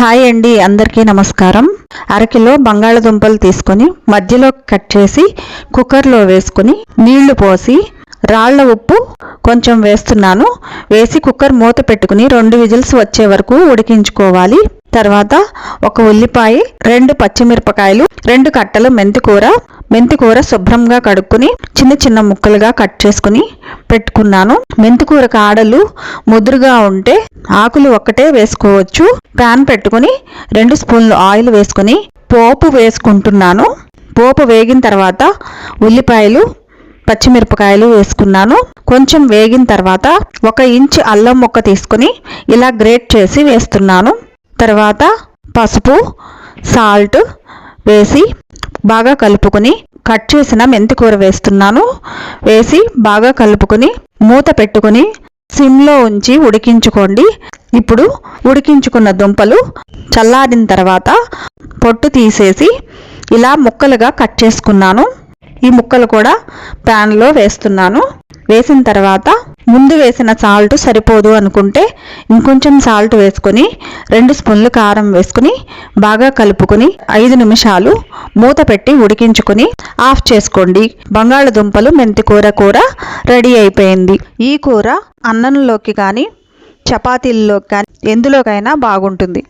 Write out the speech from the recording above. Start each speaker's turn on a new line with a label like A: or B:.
A: Hi అండి, అందరికీ నమస్కారం. అరకిలో బంగాళదుంపలు తీసుకొని మధ్యలో కట్ చేసి కుక్కర్లో వేసుకొని నీళ్లు పోసి రాళ్ల ఉప్పు కొంచెం వేస్తున్నాను. వేసి కుక్కర్ మూత పెట్టుకుని 2 విజిల్స్ వచ్చే వరకు ఉడికించుకోవాలి. తర్వాత ఒక ఉల్లిపాయ, 2 పచ్చిమిరపకాయలు, 2 కట్టలు మెంతికూర శుభ్రంగా కడుక్కుని చిన్న చిన్న ముక్కలుగా కట్ చేసుకుని పెట్టుకున్నాను. మెంతికూర కాడలు ముదురుగా ఉంటే ఆకులు ఒక్కటే వేసుకోవచ్చు. ప్యాన్ పెట్టుకుని 2 స్పూన్లు ఆయిల్ వేసుకుని పోపు వేసుకుంటున్నాను. పోపు వేగిన తర్వాత ఉల్లిపాయలు, పచ్చిమిరపకాయలు వేసుకున్నాను. కొంచెం వేగిన తర్వాత 1 ఇంచు అల్లం ముక్క తీసుకుని ఇలా గ్రేట్ చేసి వేస్తున్నాను. తర్వాత పసుపు, సాల్ట్ వేసి బాగా కలుపుకొని కట్ చేసిన మెంతికూర వేస్తున్నాను. వేసి బాగా కలుపుకొని మూత పెట్టుకొని సిమ్లో ఉంచి ఉడికించుకోండి. ఇప్పుడు ఉడికించుకున్న దుంపలు చల్లారిన తర్వాత పొట్టు తీసేసి ఇలా ముక్కలుగా కట్ చేసుకున్నాను. ఈ ముక్కలు కూడా ప్యాన్లో వేస్తున్నాను. వేసిన తర్వాత ముందు వేసిన సాల్ట్ సరిపోదు అనుకుంటే ఇంకొంచెం సాల్ట్ వేసుకొని 2 స్పూన్లు కారం వేసుకుని బాగా కలుపుకొని 5 నిమిషాలు మూత పెట్టి ఉడికించుకొని ఆఫ్ చేసుకోండి. బంగాళదుంపలు మెంతికూర కూర రెడీ అయిపోయింది. ఈ కూర అన్నంలోకి కానీ చపాతీల్లోకి కానీ ఎందులోకైనా బాగుంటుంది.